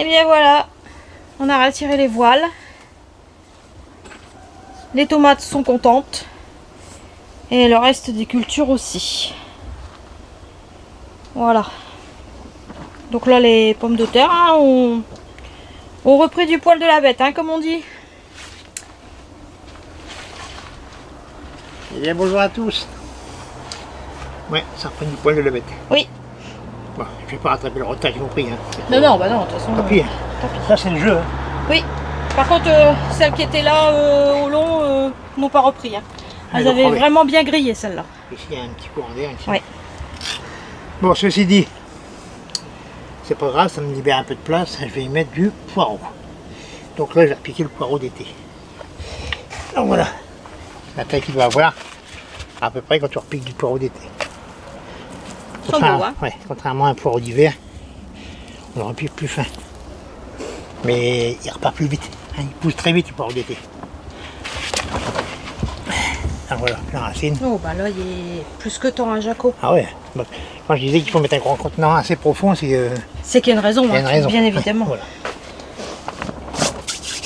Et bien voilà, on a retiré les voiles. Les tomates sont contentes. Et le reste des cultures aussi. Voilà. Donc là, les pommes de terre hein, ont repris du poil de la bête, hein, comme on dit. Eh bien, bonjour à tous. Ouais, ça reprend du poil de la bête. Oui. Bon, je vais pas rattraper le retard qu'ils m'ont pris. Hein. Non, bah non, de toute façon. Tant pis. Ça, c'est le jeu. Hein. Oui. Par contre, celles qui étaient là au long n'ont pas repris. Hein. Elles avaient vraiment bien grillé, celles-là. Ici, il y a un petit courant d'air. Oui. Bon, ceci dit, c'est pas grave, ça me libère un peu de place. Je vais y mettre du poireau. Donc là, je vais repiquer le poireau d'été. Donc voilà, la taille qu'il va avoir à peu près quand tu repiques du poireau d'été. Contrairement à un poireau d'hiver, on le repique plus fin. Mais il repart plus vite. Hein, il pousse très vite le poireau d'été. Ah voilà, la racine. Oh bah là il est plus que temps, hein, Jaco. Ah ouais. Bah, quand je disais qu'il faut mettre un grand contenant assez profond, c'est c'est qu'il y a une raison, bien évidemment. Ouais,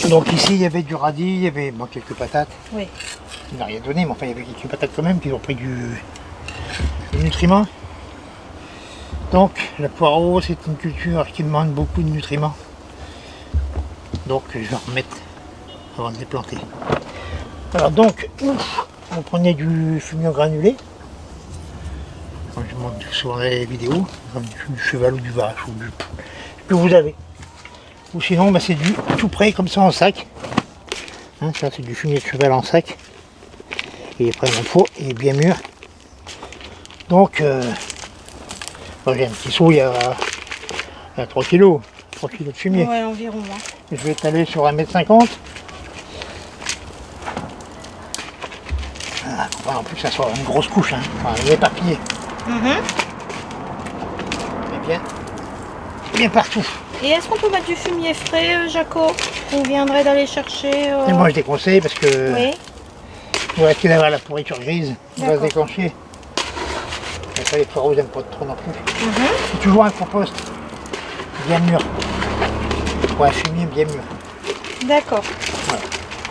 voilà. Donc ici il y avait du radis, il y avait quelques patates. Oui. Il n'a rien donné, mais enfin il y avait quelques patates quand même qui ont pris du nutriments. Donc le poireau c'est une culture qui demande beaucoup de nutriments. Donc je vais en remettre avant de les planter. Alors donc, on prenait du fumier granulé, comme je montre souvent dans les vidéos, comme du cheval ou du vache, ou du ce que vous avez. Ou sinon c'est du tout prêt comme ça en sac. Hein, ça c'est du fumier de cheval en sac. Il est prêt dans le pot, il est bien mûr. Donc j'ai un petit seau, il y a 3 kg, 3 kg de fumier. Ouais, environ. Hein. Je vais étaler sur 1,50 m. En plus, ça soit une grosse couche, hein. Enfin, éparpillée. Bien partout. Et est-ce qu'on peut mettre du fumier frais, Jaco, qu'on viendrait d'aller chercher Et moi, je déconseille parce que oui. vous risquez d'avoir la pourriture grise qui va se déclencher. Et ça, les poireaux, ils n'aiment pas trop non plus. C'est toujours un compost bien mûr. Ou un fumier bien mûr. D'accord. Voilà.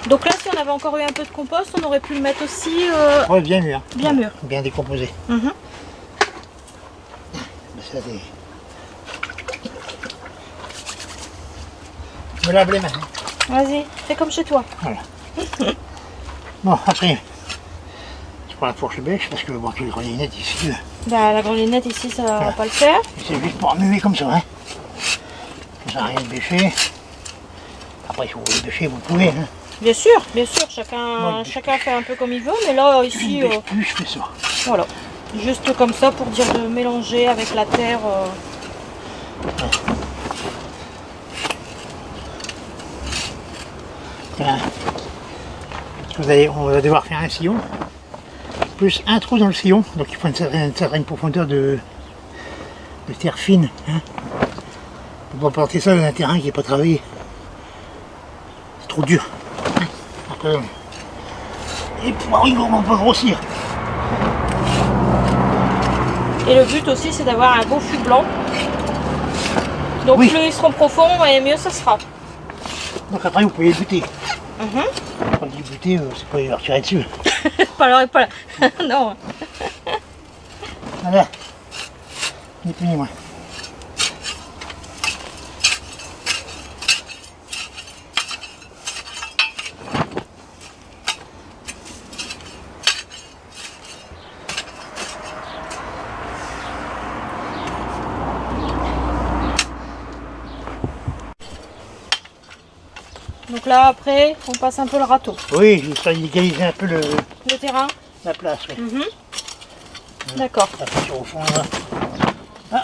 Donc là, si on avait encore eu un peu de compost, on aurait pu le mettre aussi ouais, bien mûr. Bien mûr. Bien décomposé. Ça, je me lave les mains. Vas-y, fais comme chez toi. Voilà. Bon, après, je prends la fourche bêche parce que bon, j'ai le grelinette ici. Bah, la grelinette ici, ça va pas le faire. C'est juste pour muer comme ça. Hein. Ça sert à rien de bêcher. Après, si vous voulez bêcher, vous pouvez. Hein. Bien sûr, chacun fait un peu comme il veut, mais là, ici... Plus je fais ça. Voilà, juste comme ça pour dire de mélanger avec la terre. Ouais. Voilà. On va devoir faire un sillon, plus un trou dans le sillon, donc il faut une certaine profondeur de terre fine. Hein. On va planter ça dans un terrain qui n'est pas travaillé. C'est trop dur. Après, les poireaux ils vont pas grossir. Et le but aussi c'est d'avoir un beau fût blanc. Donc plus ils seront profonds et mieux ça sera. Donc après vous pouvez buter. Quand on dit buter, c'est pas leur tirer dessus. Pas là. Non. Voilà. Ni plus ni moins. Donc là après on passe un peu le râteau. Oui, je vais égaliser un peu le terrain. La place, oui. D'accord. La pression au fond là. Ah.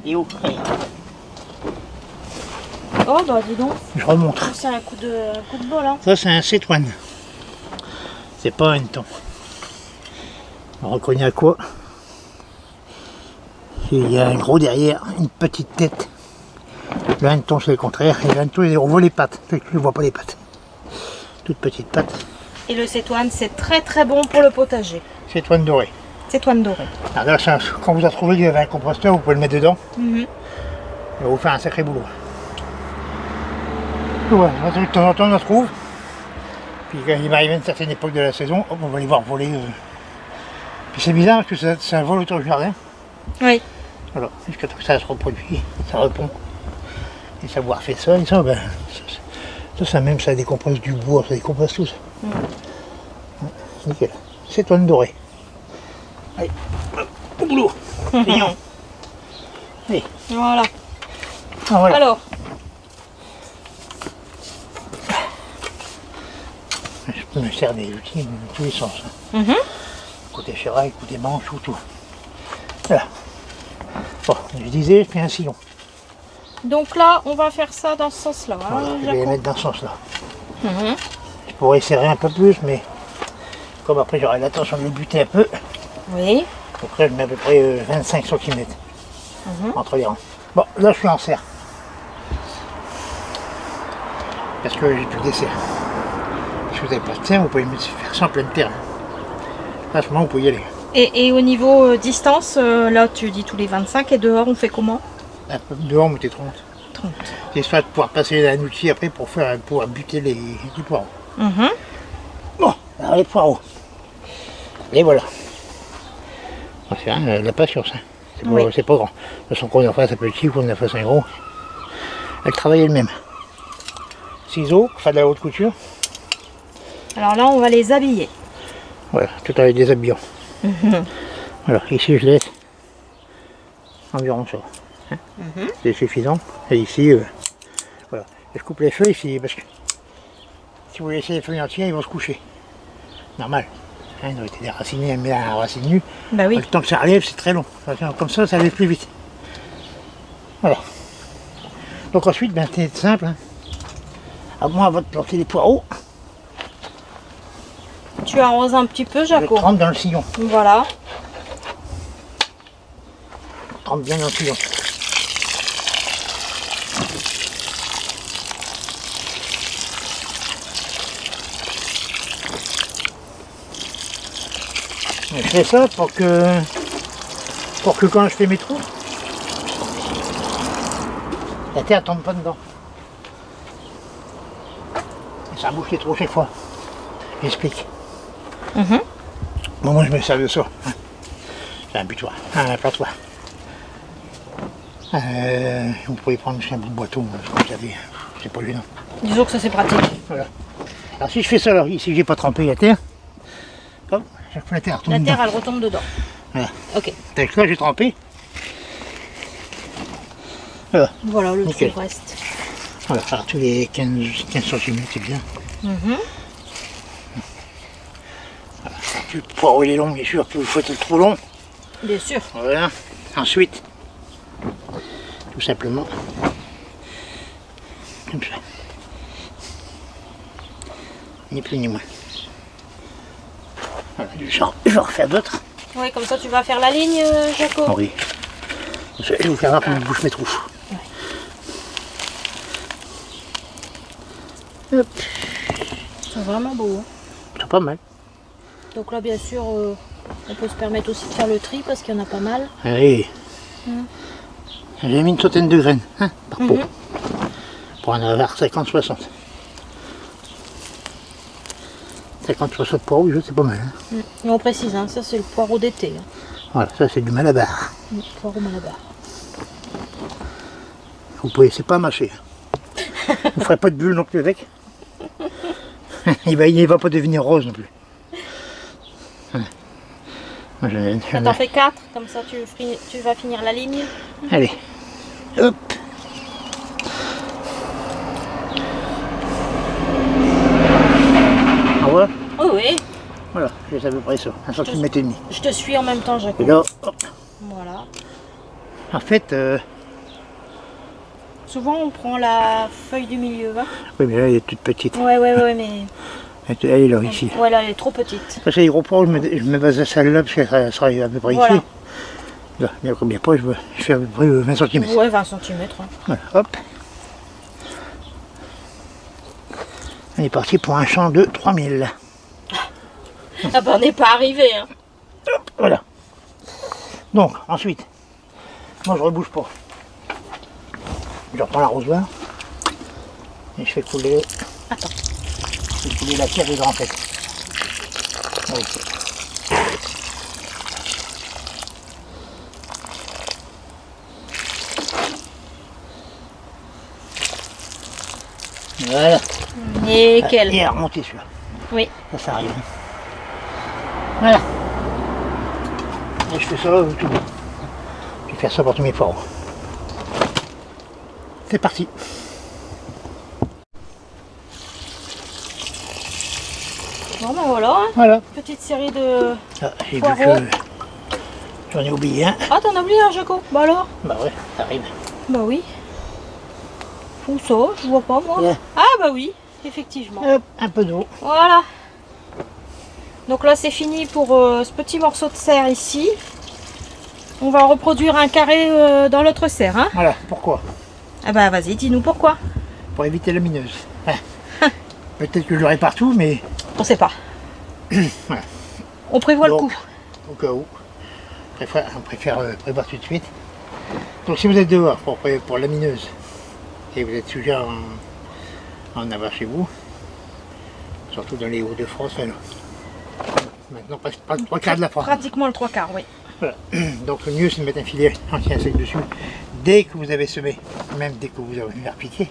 Et où? Oh bah dis donc. Je remonte. C'est un coup de bol hein. Ça c'est un cétoine. C'est pas un hanneton. On reconnaît à quoi? Il y a un gros derrière, une petite tête. Le hanneton c'est le contraire, et le hanneton on voit les pattes, je ne vois pas les pattes. Toutes petites pattes. Et le cétoine c'est très très bon pour le potager. Cétoine doré. Cétoine doré. Alors là, quand vous avez trouvé qu'il y avait un composteur, vous pouvez le mettre dedans. Il va vous faire un sacré boulot. Ouais, de temps en temps on en trouve. Puis quand il va arriver à une certaine époque de la saison, hop, on va les voir voler. Puis c'est bizarre parce que ça vole autour du jardin. Oui. Alors, jusqu'à ce que ça se reproduit, ça répond. Et savoir fait ça, et ça, ben, ça même, ça décompose du bois, ça décompose tout ça. Ouais, nickel. C'est toile dorée. Allez, hop, au boulot. Mignon. Allez. Voilà. Ah, voilà. Alors, Je me sers des outils dans tous les sens. Hein. Côté ferraille, côté manche, tout. Voilà. Bon, je disais, je fais un sillon. donc là, on va faire ça dans ce sens-là. Hein, Voilà, je vais les Jaco. mettre dans ce sens-là. Je pourrais serrer un peu plus, mais comme après j'aurai l'intention de le buter un peu, Oui. donc là je mets à peu près 25 cm entre les rangs. Bon, là je suis en serre. Parce que j'ai plus de serre. Si vous n'avez pas de serre, vous pouvez faire ça en pleine terre. Là, à ce moment, vous pouvez y aller. Et au niveau distance, là tu dis tous les 25 et dehors on fait comment? Dehors, vous mettez 30. 30. C'est soit de pouvoir passer un outil après pour pouvoir buter les poireaux. Bon, alors les poireaux. Et voilà. C'est la patience. Hein. C'est pas grand. De toute façon, qu'on en fasse un petit, qu'on en fasse un gros. Le travail est le même. Ciseaux, faire de la haute couture. Alors là on va les habiller. Voilà, tout avec des habillants. Voilà, ici je laisse environ ça. Hein. C'est suffisant. Et ici, voilà. Je coupe les feuilles ici parce que si vous laissez les feuilles entières, ils vont se coucher. Normal. Hein, ils ont été déracinés, mais à racine nue. Bah oui. Le temps que ça relève, c'est très long. Comme ça allait plus vite. Voilà. Donc ensuite, ben, c'est simple. Hein. À moins avant de planter les poireaux, Tu arroses un petit peu, je Jaco. trempe dans le sillon. Voilà. Je trempe bien dans le sillon. Et je fais ça pour que quand je fais mes trous, la terre tombe pas dedans. Et ça bouche les trous chaque fois. J'explique. Bon, moi je me sers de ça. Hein. J'ai un butoir, un plantoir. Vous pouvez prendre un bout de boiteau, comme vous avez, c'est pas gênant. Disons que ça c'est pratique. Voilà. Alors si je fais ça, alors ici j'ai pas trempé la terre, hop, chaque fois la terre retombe La terre dedans. elle retombe dedans. Voilà. Ok. Donc là j'ai trempé. Voilà. Voilà le Nickel. trou reste. Voilà, alors tous les 15 cm c'est bien. Voilà. Plus le poireau il est long, bien sûr, plus vous faites le trou long. Bien sûr. Voilà. Ensuite, tout simplement, comme ça. Ni plus ni moins. Voilà, je vais en refaire d'autres. Oui, comme ça tu vas faire la ligne, Jaco. Oh oui. Je vais vous faire voir comment je bouche mes trous. Hop. C'est vraiment beau. Hein. C'est pas mal. Donc là, bien sûr, on peut se permettre aussi de faire le tri parce qu'il y en a pas mal. Allez. J'ai mis une centaine de graines hein, par pot. Pour en avoir 50-60. 50-60 poireaux, c'est pas mal. Hein. Et on précise, hein, ça c'est le poireau d'été. Hein. Voilà, ça c'est du malabar. Poireau malabar. Vous pouvez, c'est pas mâcher. Vous ne ferez pas de bulles non plus avec. Il va pas devenir rose non plus. Moi, T'en fais 4, comme ça tu vas finir la ligne. Allez, hop. Ah ouais. Oui, oui. Voilà, j'ai à peu près ça, 1,5 cm et demi. Je te suis en même temps, Jaco. Et là, hop. Voilà. En fait, Souvent on prend la feuille du milieu, hein. oui mais là elle est toute petite. Ouais, mais... Elle est là, ici. Ouais, là elle est trop petite. Ça c'est les gros poireaux, je me base à celle-là parce qu'elle sera à peu près Voilà. ici. Là, il y a combien de poids, je fais à peu près 20 cm. Ouais, 20 cm. Hein. Voilà, hop. On est parti pour un champ de 3000. Ah bah on n'est pas arrivé, hein. Hop, voilà. Donc, ensuite, moi je rebouche pas. Je reprends l'arrosoir et je fais couler. Attends. Je fais couler la terre dedans en fait. Oui. Voilà. Nickel. Et à remonter celui-là. Oui. Ça sert à rien. Voilà. Et je fais ça tout. Je vais faire ça pour tous mes poireaux. C'est parti. Bon ben voilà, hein. Voilà. Petite série de Ah, j'ai vu poireaux. que j'en ai oublié un. Ah t'en as oublié un Jaco? Bah alors? Bah ouais, ça arrive. Bah oui. Où ça? Je vois pas moi. Ouais. Ah bah oui, effectivement. Hop, un peu d'eau. Voilà. Donc là c'est fini pour ce petit morceau de serre ici. On va reproduire un carré dans l'autre serre. Hein. Voilà, pourquoi? Ah bah vas-y, dis-nous pourquoi. Pour éviter la mineuse. Peut-être que je l'aurai partout, mais On sait pas. voilà. On prévoit Donc, le coup. au cas où, on préfère prévoir tout de suite. Donc si vous êtes dehors pour la mineuse et vous êtes sujet à en avoir chez vous, surtout dans les Hauts-de-France, là. Maintenant presque pas le 3/4 de la France. Pratiquement le 3/4, oui. Voilà. Donc le mieux c'est de mettre un filet anti-insecte dessus dès que vous avez semé, même dès que vous avez repiqué.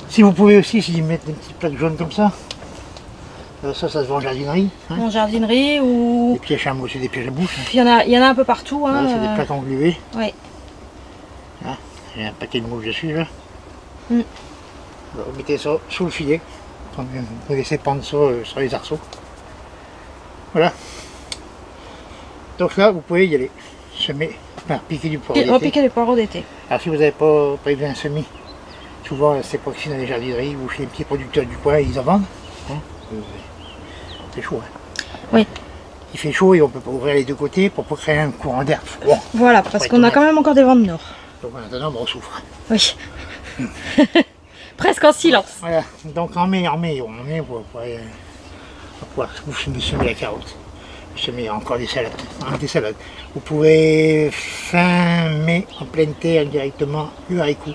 Si vous pouvez aussi, si vous mettez des petites plaques jaunes comme ça, ça se vend en jardinerie. Hein. En jardinerie ou... Des pièges à mots, c'est des pièges à bouche. Hein. Il y en a un peu partout. Hein, Voilà, c'est des plaques engluées. Oui. Hein. Il y a un paquet de mouches dessus là. Mm. Alors, vous mettez ça sous le filet. Vous laissez pendre ça sur les arceaux. Voilà. Donc là, vous pouvez y aller. Semer, enfin, piquer du poireau d'été. Repiquer les poireaux d'été. Alors si vous n'avez pas prévu un semis, souvent c'est pas ici dans les jardineries ou chez les petits producteurs du coin, ils en vendent. Hein. C'est chaud. Hein. Oui. Il fait chaud et on peut pas ouvrir les deux côtés pour pas créer un courant d'air froid. Voilà, parce Ouais, qu'on a dommage. quand même encore des vents de nord. Donc maintenant on souffre. Oui. Presque en silence. Voilà. Donc en mai, vous pourrez pouvoir semer la carotte. Semer encore des salades. Hein, des salades. Vous pouvez fin mai en pleine terre directement le haricot.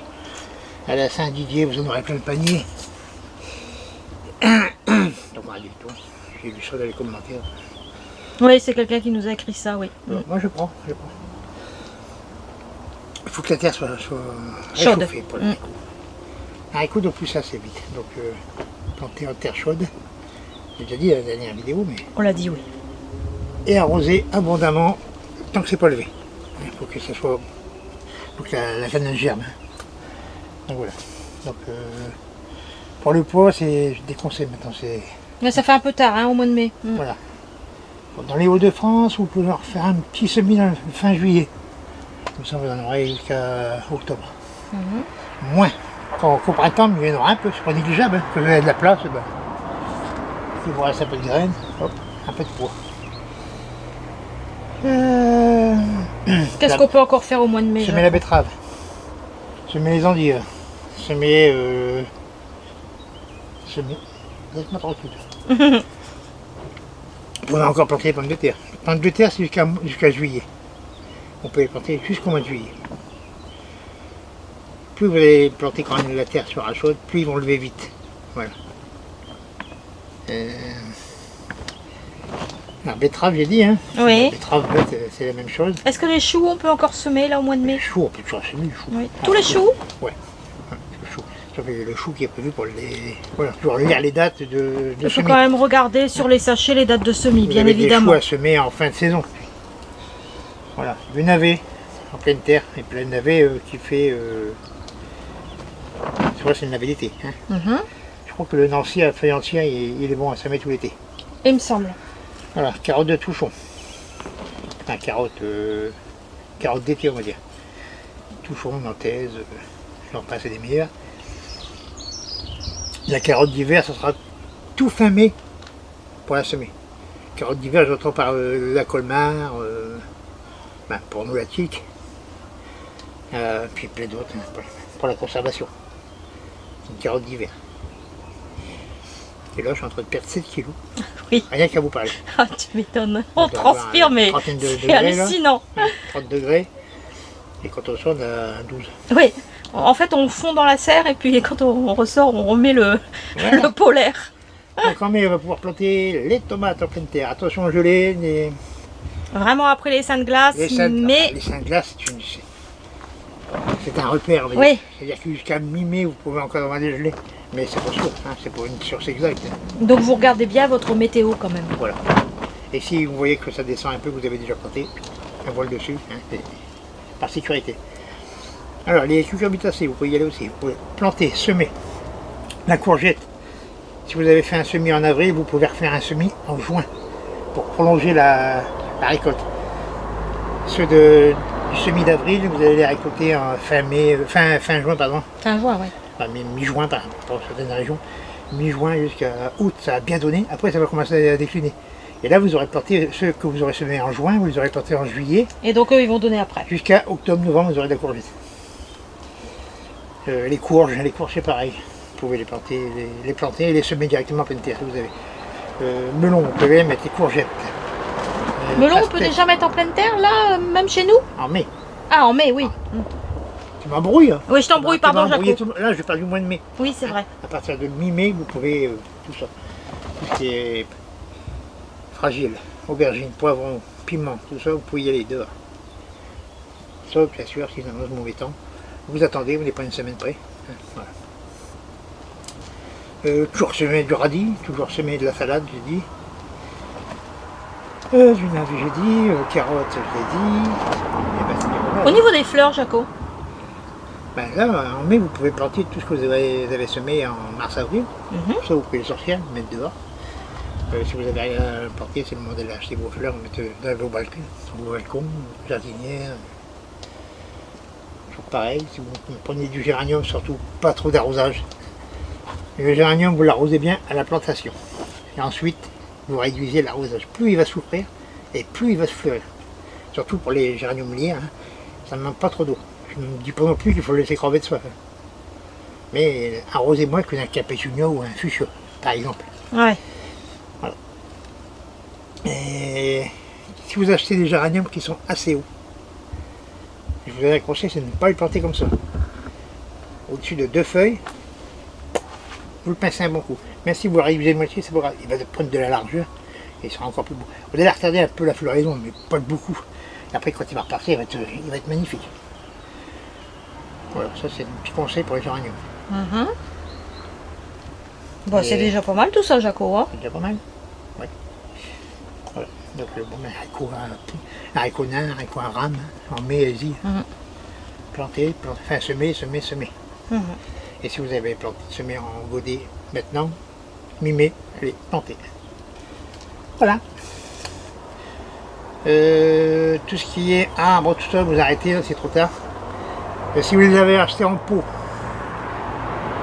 À la Saint-Didier, vous en aurez plein de paniers. Donc rien du tout. J'ai vu ça dans les commentaires. Oui, c'est quelqu'un qui nous a écrit ça, oui. Moi je prends. Il faut que la terre soit Chaude. réchauffée pour le haricot. Un haricot de plus assez vite. Donc planter en terre chaude. J'ai déjà dit dans la dernière vidéo, mais. On l'a dit, oui. Et arroser abondamment tant que c'est pas levé. Il faut que ça soit. Faut que la graine germe. Donc voilà. Donc pour le poids, c'est. Je déconseille maintenant. C'est. Mais ça fait un peu tard, hein, au mois de mai. Voilà. Dans les Hauts-de-France, vous pouvez leur faire un petit semis dans le fin juillet. Comme ça, vous en aurez jusqu'à octobre. Moins. Quand au printemps, il y en aura un peu. C'est pas négligeable. Hein. Quand vous avez de la place, ben, il vous reste un peu de graines. Hop, un peu de poids. Qu'est-ce qu'on peut encore faire au mois de mai? Semer la betterave. Semer les endives. Semer. Laisse-moi tranquille. On a encore planté les pommes de terre. Les pommes de terre, c'est jusqu'à juillet. On peut les planter jusqu'au mois de juillet. Plus vous allez planter quand même la terre sera chaude, plus ils vont lever vite. Voilà. La betterave, j'ai dit, hein. Oui. La betterave, c'est la même chose. Est-ce que les choux, on peut encore semer là au mois de mai? Les choux, on peut toujours semer les choux. Oui. Tous les choux? Ouais. Le chou. Ça fait le chou qui est prévu pour les. Voilà, toujours lire les dates de Il faut semis. quand même regarder sur les sachets les dates de semis, Vous bien avez évidemment. des choux à semer en fin de saison. Voilà, du navet en pleine terre. Et puis le navet qui fait. Tu vois, c'est le navet d'été. Hein. Je crois que le Nancy à feuille entière, il est bon à semer tout l'été. Il me semble. Voilà, carotte de touchon. Enfin, carotte d'été, on va dire. Touchon, nantaise, j'en passe des meilleurs. La carotte d'hiver, ça sera tout fin mai pour la semer. Carotte d'hiver, j'entends par la Colmar, pour nous la tique, puis plein d'autres pour la conservation. C'est une carotte d'hiver. Et là, je suis en train de perdre 7 kilos. Oui. Rien qu'à vous parler. Ah, tu m'étonnes. On doit avoir transpire, une mais trentaine de c'est degrés, là. hallucinant. 30 degrés. Et quand on sort, on a 12. Oui, En fait, on fond dans la serre et puis quand on ressort, on remet le polaire. Donc on va pouvoir planter les tomates en pleine terre. Attention gelées, Vraiment après les seins de glace, les seins de glace, c'est un repère. Oui. C'est-à-dire que jusqu'à mi-mai, vous pouvez encore avoir des gelées. Mais c'est pas sûr, hein, c'est pas une source exacte. Donc vous regardez bien votre météo quand même. Voilà. Et si vous voyez que ça descend un peu, vous avez déjà planté, un voile dessus, hein, par sécurité. Alors les cucurbitacées, vous pouvez y aller aussi. Vous pouvez planter, semer la courgette. Si vous avez fait un semis en avril, vous pouvez refaire un semis en juin pour prolonger la récolte. Ceux du semis d'avril, vous allez les récolter en fin juin, pardon. Fin juin, oui. Enfin, mi-juin, pour certaines régions. Mi-juin jusqu'à août, ça a bien donné. Après, ça va commencer à décliner. Et là, vous aurez planté ceux que vous aurez semés en juin, vous les aurez plantés en juillet. Et donc eux, ils vont donner après. Jusqu'à octobre-novembre, vous aurez de la courgette. Les courges, c'est pareil. Vous pouvez les planter et les semer directement en pleine terre si vous avez. Melon, vous pouvez mettre les courgettes. Melon, on peut déjà mettre en pleine terre, là, même chez nous? En mai. Ah, en mai, oui. Tu m'embrouilles. Oui, je t'embrouille, pardon, Jaco. Là, je parle du mois de mai. Oui, c'est vrai. À partir de mi-mai, vous pouvez tout ça. Tout ce qui est fragile, aubergine, poivron, piment, tout ça, vous pouvez y aller dehors. Sauf, bien sûr, si dans le mauvais temps, vous attendez, vous n'êtes pas une semaine près. Voilà. Toujours semer du radis, toujours semer de la salade, j'ai dit. Du navet, j'ai dit. Carottes, je l'ai dit. Et ben, Au niveau des fleurs, Jaco, ben là, en mai, vous pouvez planter tout ce que vous avez semé en mars-avril. Ça, vous pouvez les sortir, mettre dehors. Si vous avez rien planté, c'est le moment d'aller acheter vos fleurs, mettre dans vos balcons, jardinières. Toujours pareil, si vous prenez du géranium, surtout pas trop d'arrosage. Le géranium, vous l'arrosez bien à la plantation. Et ensuite, vous réduisez l'arrosage. Plus il va souffrir, et plus il va se fleurir. Surtout pour les géraniums liés, hein, ça ne manque pas trop d'eau. Je ne dis pas non plus qu'il faut le laisser crever de soif. Mais arrosez moins qu'un cappuccino ou un fuchsia, par exemple. ouais. Voilà. Et si vous achetez des géraniums qui sont assez hauts, je vous donne un conseil, c'est de ne pas les planter comme ça. Au-dessus de 2 feuilles, vous le pincez un bon coup. Même si vous le réduisez de moitié, c'est pas grave. Il va prendre de la largeur et il sera encore plus beau. Vous allez retarder un peu la floraison, mais pas beaucoup. Et après, quand il va repartir, il va être magnifique. Voilà, ça c'est un petit conseil pour les géraniums. Bon, c'est déjà pas mal tout ça, Jaco. Hein? C'est déjà pas mal. Ouais. Voilà. Donc, bon, haricot nain, haricot à rame, en mai, allez-y. Planter, enfin semer. Et si vous avez semé en godet maintenant, mi-mai, allez, planter. Voilà. Tout ce qui est arbre, tout ça, vous arrêtez, c'est trop tard. Si vous les avez achetés en pot,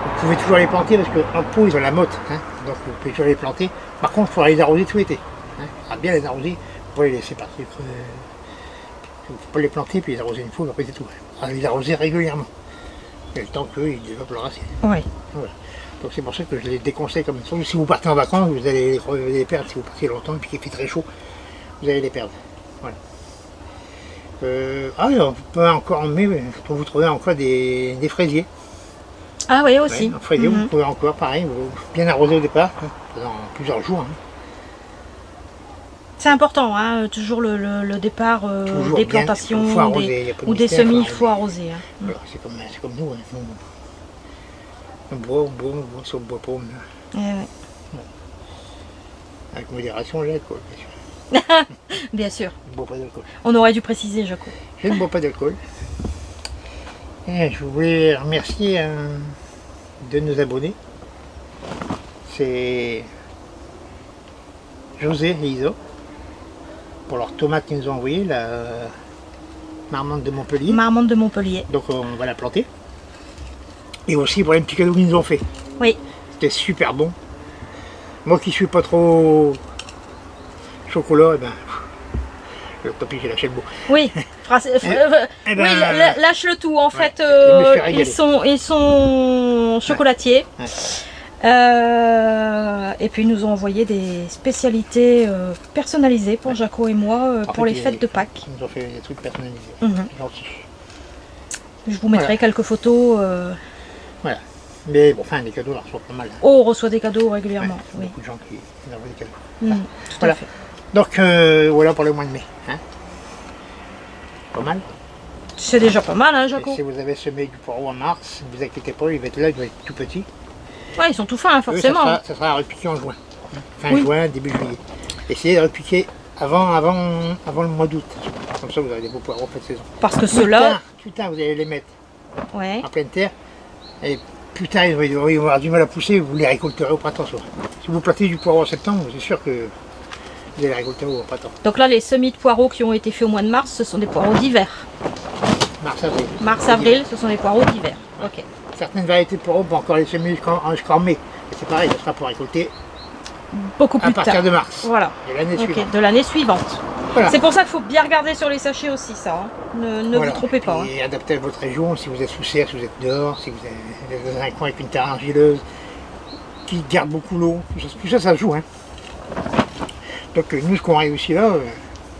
vous pouvez toujours les planter parce qu'en pot, ils ont la motte. Hein, donc vous pouvez toujours les planter. Par contre, il faudra les arroser tout l'été. Hein, il faudra bien les arroser. Vous pouvez les laisser partir. Il ne faut pas les planter puis les arroser une fois, après c'est tout. Il faudra les arroser régulièrement. Et le temps qu'ils développent leur racine. Oui. Voilà. Donc c'est pour ça que je les déconseille comme ça. Si vous partez en vacances, vous allez les perdre. Si vous partez longtemps et puis qu'il fait très chaud, vous allez les perdre. Voilà. On peut encore en mai, vous trouver encore des fraisiers. Ah oui, aussi. Ouais, en fraisier, vous pouvez encore, pareil, bien arroser au départ, hein, pendant plusieurs jours. Hein. C'est important, hein, toujours le départ des plantations ou des mystère, semis, il faut arroser. Hein. Voilà, c'est comme nous. Hein. On boit, si on ne boit pas, on meurt. Ouais. Avec modération, l'alcool, bien sûr. Bien sûr. Je ne bois pas d'alcool. On aurait dû préciser, Jaco. Je ne bois pas d'alcool. Et je voulais remercier de nos abonnés. C'est José et Isa pour leurs tomates qu'ils nous ont envoyées, la marmande de Montpellier. Marmande de Montpellier. Donc on va la planter. Et aussi pour les petits cadeaux qu'ils nous ont fait. Oui. C'était super bon. Moi qui suis pas trop chocolat, et ben le papier j'ai lâché le mot. Oui, lâche le tout. En fait, ils sont chocolatiers. Et puis ils nous ont envoyé des spécialités personnalisées pour Jaco et moi pour les fêtes de Pâques. Ils nous ont fait des trucs personnalisés. Gentil. Je vous mettrai Voilà. quelques photos. Voilà. Mais bon, enfin, les cadeaux, on reçoit pas mal. Hein. Oh, on reçoit des cadeaux régulièrement. Ouais, Oui. beaucoup de gens qui nous envoient des cadeaux. Mm, tout Voilà. à fait. Donc, voilà pour le mois de mai. Hein. Pas mal. C'est déjà pas mal, hein, Et Jaco? si vous avez semé du poireau en mars, ne vous inquiétez pas, il va être là, il va être tout petit. Ouais, ils sont tout fins, hein, Eux, forcément. ça sera à repiquer en juin. Hein. Fin Oui. juin, début juillet. Essayez de repiquer avant le mois d'août. Comme ça, vous avez des beaux poireaux en fin de saison. Parce que ceux-là. Putain, vous allez les mettre Ouais. en pleine terre. Et putain, ils vont avoir du mal à pousser, vous les récolterez au printemps soir. Si vous plantez du poireau en septembre, c'est sûr que vous allez les récolter au printemps. Donc là, les semis de poireaux qui ont été faits au mois de mars, ce sont des poireaux d'hiver. Mars-avril. Mars-avril, ce sont des poireaux d'hiver. Ok. Certaines variétés de poireaux vont encore les semer jusqu'en mai. Et c'est pareil, ça sera pour récolter Beaucoup à plus partir tard. de mars. Voilà. Et l'année Ok, suivante. de l'année suivante. Voilà. C'est pour ça qu'il faut bien regarder sur les sachets aussi, ça. Hein. Ne Voilà. vous trompez pas. Hein. Et adaptez à votre région, si vous êtes sous serre, si vous êtes dehors, si vous êtes dans un coin avec une terre argileuse, qui garde beaucoup l'eau, tout ça, ça joue. Hein. Donc nous, ce qu'on réussit là,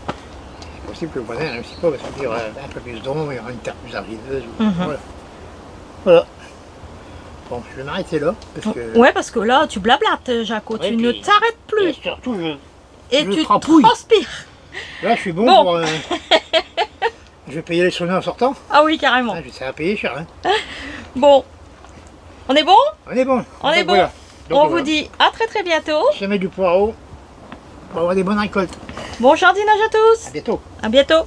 c'est possible que le voisin ne réussisse pas parce qu'il y aura un peu plus d'ombre, il y aura une terre plus argileuse. Voilà. Voilà. Bon, je vais m'arrêter là. Parce que... Ouais, parce que là, tu blablates, Jaco. Ouais, tu ne puis- t'arrêtes Et plus. surtout, Et je tu trempouille. transpires. Là, je suis bon, Bon. pour... je vais payer les sauners en sortant. Ah oui, carrément. Ah, ça va payer cher. Hein. Bon. On est bon? On est bon. On est Donc, bon. voilà. Donc, On voilà. vous dit à très très bientôt. Semer du poireau pour avoir des bonnes récoltes. Bon jardinage à tous. À bientôt. À bientôt.